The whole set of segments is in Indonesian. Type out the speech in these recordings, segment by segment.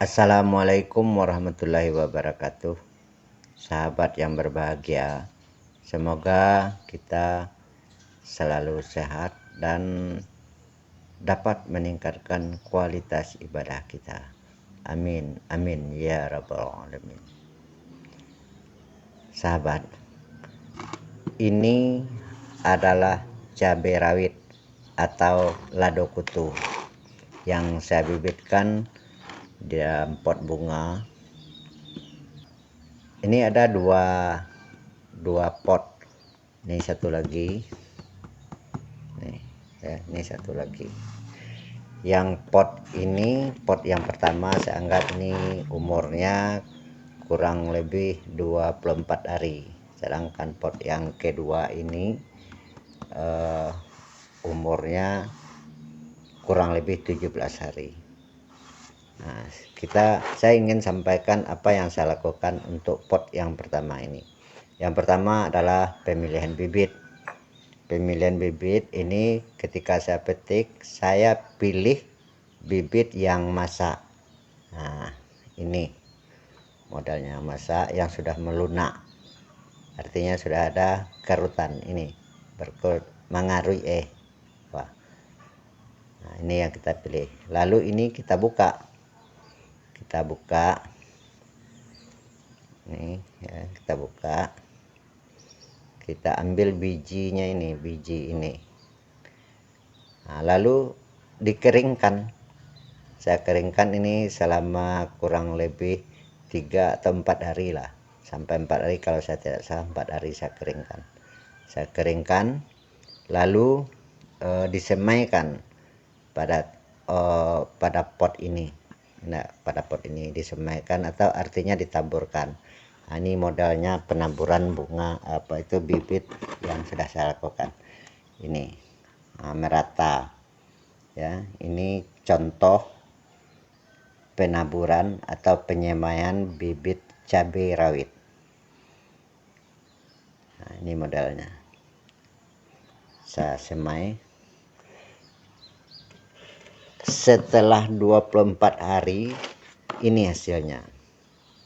Assalamualaikum warahmatullahi wabarakatuh. Sahabat yang berbahagia, semoga kita selalu sehat dan dapat meningkatkan kualitas ibadah kita. Amin, amin ya rabbal alamin. Sahabat, ini adalah cabai rawit atau lado kutu yang saya bibitkan di dalam pot bunga. Ini ada dua pot. Ini satu lagi. Ini satu lagi. Yang pot yang pertama saya anggap ini umurnya kurang lebih 24 hari. Sedangkan pot yang kedua ini umurnya kurang lebih 17 hari. Nah, saya ingin sampaikan apa yang saya lakukan untuk pot yang pertama ini. Yang pertama adalah pemilihan bibit. Pemilihan bibit ini ketika saya petik, saya pilih bibit yang masak. Nah, ini modelnya masak yang sudah melunak. Artinya sudah ada kerutan ini, mengarui Wah. Nah, ini yang kita pilih. Lalu ini kita buka. Nih ya, kita buka. Kita ambil bijinya ini, biji ini. Nah, lalu dikeringkan. Saya keringkan ini selama kurang lebih 3 atau 4 hari lah. Sampai 4 hari, kalau saya tidak salah 4 hari saya keringkan. Saya keringkan lalu disemaikan pada pot ini. Nah, pada pot ini disemaikan atau artinya ditaburkan. Nah, ini modalnya penaburan bunga bibit yang sudah saya lakukan. Ini merata. Ya, ini contoh penaburan atau penyemaian bibit cabai rawit. Nah, ini modelnya. Saya semai. Setelah 24 hari ini hasilnya.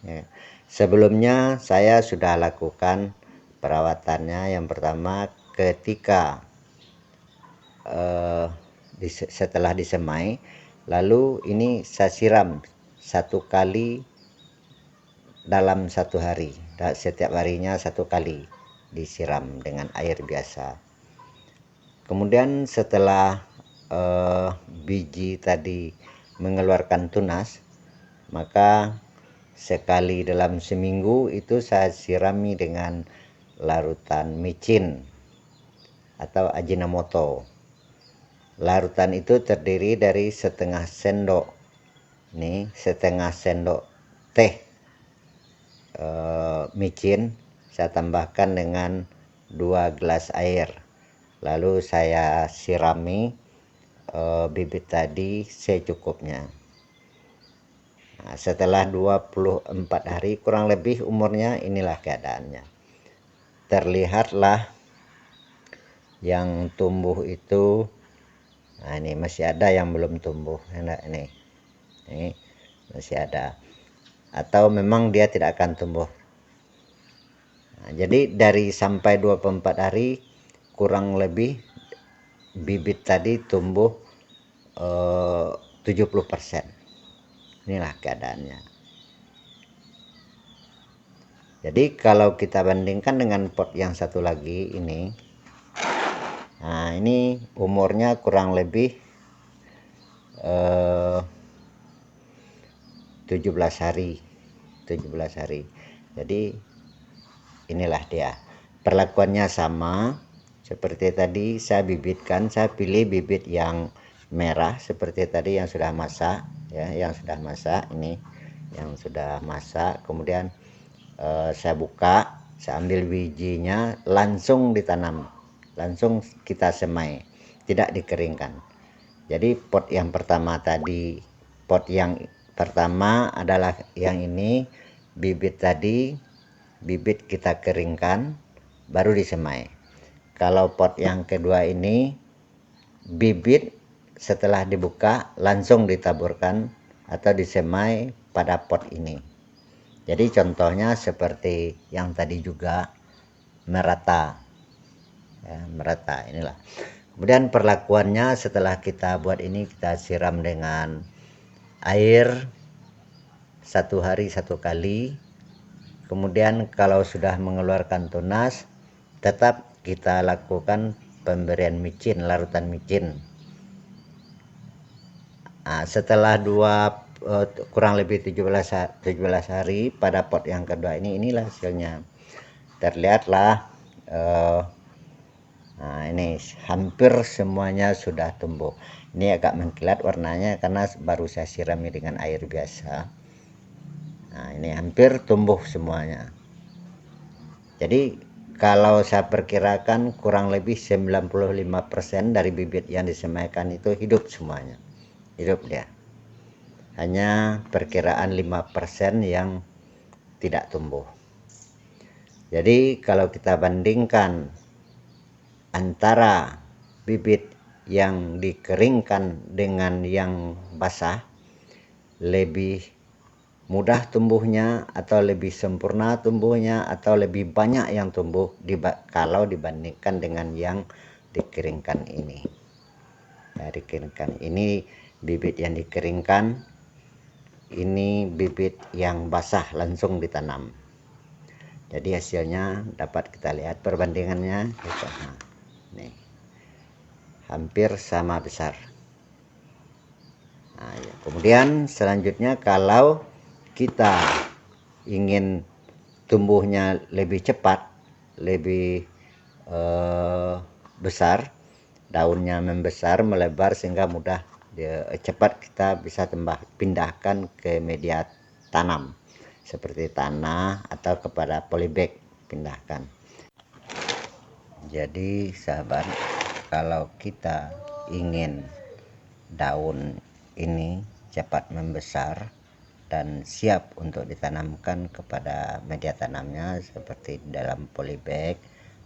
Ya. Sebelumnya saya sudah lakukan perawatannya. Yang pertama ketika setelah disemai, lalu ini saya siram 1 kali dalam 1 hari. Setiap harinya 1 kali disiram dengan air biasa. Kemudian setelah biji tadi mengeluarkan tunas, maka sekali dalam seminggu itu saya sirami dengan larutan micin atau ajinomoto. Larutan itu terdiri dari setengah sendok teh micin. Saya tambahkan dengan 2 gelas air, lalu saya sirami bibit tadi secukupnya. Nah, setelah 24 hari kurang lebih umurnya, inilah keadaannya. Terlihatlah yang tumbuh itu. Nah, ini masih ada yang belum tumbuh. Ini masih ada. Atau memang dia tidak akan tumbuh. Nah, jadi dari sampai 24 hari kurang lebih bibit tadi tumbuh 70%. Inilah keadaannya. Jadi kalau kita bandingkan dengan pot yang satu lagi ini, nah ini umurnya kurang lebih 17 hari. Jadi inilah dia. Perlakuannya sama seperti tadi. Saya bibitkan, saya pilih bibit yang merah seperti tadi yang sudah masak ya, yang sudah masak ini, yang sudah masak. Kemudian saya buka, saya ambil bijinya, langsung ditanam, langsung kita semai, tidak dikeringkan. Jadi pot yang pertama adalah yang ini, bibit tadi, bibit kita keringkan baru disemai. Kalau pot yang kedua ini, bibit setelah dibuka langsung ditaburkan atau disemai pada pot ini. Jadi contohnya seperti yang tadi juga, merata ya, merata inilah. Kemudian perlakuannya setelah kita buat ini, kita siram dengan air 1 hari 1 kali. Kemudian kalau sudah mengeluarkan tunas, tetap kita lakukan pemberian micin, larutan micin. Nah, setelah kurang lebih 17 hari pada pot yang kedua inilah hasilnya. Terlihatlah nah ini hampir semuanya sudah tumbuh. Ini agak mengkilat warnanya karena baru saya sirami dengan air biasa. Nah, ini hampir tumbuh semuanya. Jadi kalau saya perkirakan kurang lebih 95% dari bibit yang disemaikan itu hidup semuanya. Hidup dia. Hanya perkiraan 5% yang tidak tumbuh. Jadi kalau kita bandingkan antara bibit yang dikeringkan dengan yang basah, lebih mudah tumbuhnya atau lebih sempurna tumbuhnya atau lebih banyak yang tumbuh kalau dibandingkan dengan yang dikeringkan ini. Ya, dikeringkan ini bibit yang dikeringkan, ini bibit yang basah langsung ditanam. Jadi hasilnya dapat kita lihat perbandingannya. Nih, hampir sama besar. Nah, ya. Kemudian selanjutnya kalau kita ingin tumbuhnya lebih cepat, lebih besar, daunnya membesar, melebar sehingga mudah cepat kita bisa pindahkan ke media tanam seperti tanah atau kepada polybag, pindahkan. Jadi sahabat, kalau kita ingin daun ini cepat membesar dan siap untuk ditanamkan kepada media tanamnya seperti dalam polybag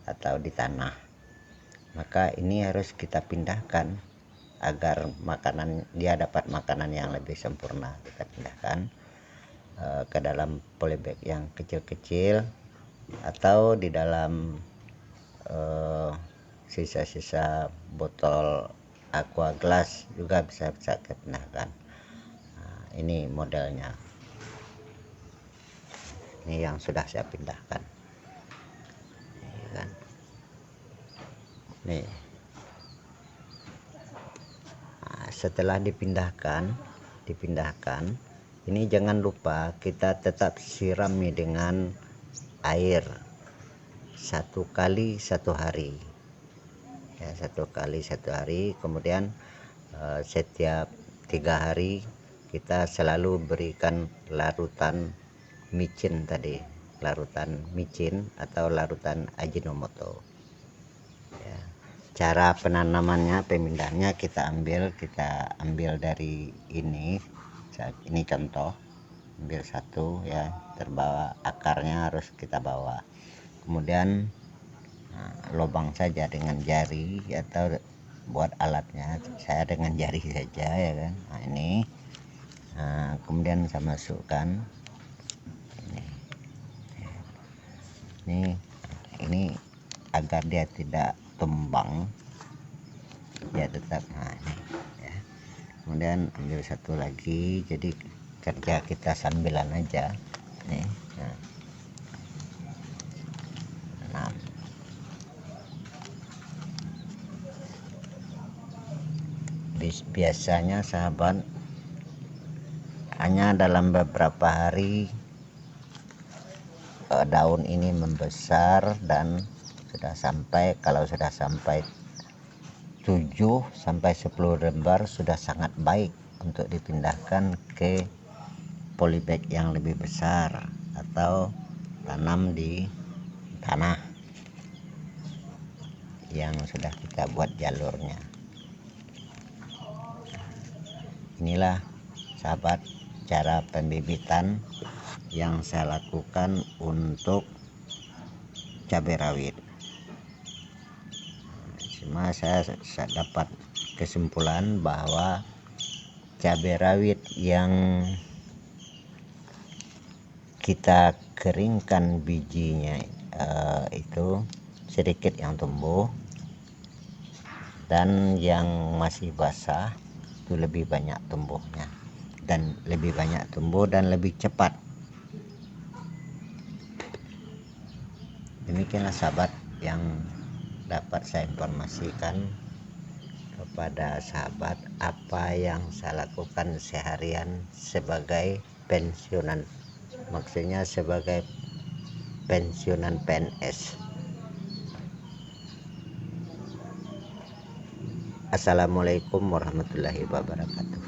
atau di tanah, maka ini harus kita pindahkan agar dia dapat makanan yang lebih sempurna. Kita pindahkan ke dalam polybag yang kecil-kecil atau di dalam sisa-sisa botol aqua glass juga bisa kita pindahkan. Nah, ini modelnya. Ini yang sudah saya pindahkan. Ini kan. Nih. Nah, setelah dipindahkan, ini jangan lupa kita tetap sirami dengan air 1 kali 1 hari. Ya, 1 kali 1 hari. Kemudian setiap 3 hari kita selalu berikan larutan micin tadi, larutan micin atau larutan Ajinomoto. Ya. Cara penanamannya, pemindahannya kita ambil dari ini contoh, ambil satu ya, terbawa akarnya harus kita bawa, kemudian lubang saja dengan jari atau buat alatnya, saya dengan jari saja ya kan. Nah, kemudian saya masukkan ini agar dia tidak tumbang ya, tetap. Nah, ini ya. Kemudian ambil satu lagi, jadi kerja kita sambilan aja nih. Nah, biasanya sahabat, hanya dalam beberapa hari daun ini membesar dan kalau sudah sampai 7 sampai 10 lembar sudah sangat baik untuk dipindahkan ke polybag yang lebih besar atau tanam di tanah yang sudah kita buat jalurnya. Inilah sahabat cara pembibitan yang saya lakukan untuk cabai rawit. Cuma saya dapat kesimpulan bahwa cabai rawit yang kita keringkan bijinya, itu sedikit yang tumbuh, dan yang masih basah itu lebih banyak tumbuhnya, dan lebih banyak tumbuh dan lebih cepat. Demikianlah sahabat yang dapat saya informasikan kepada sahabat apa yang saya lakukan seharian sebagai pensiunan, maksudnya sebagai pensiunan PNS. Assalamualaikum warahmatullahi wabarakatuh.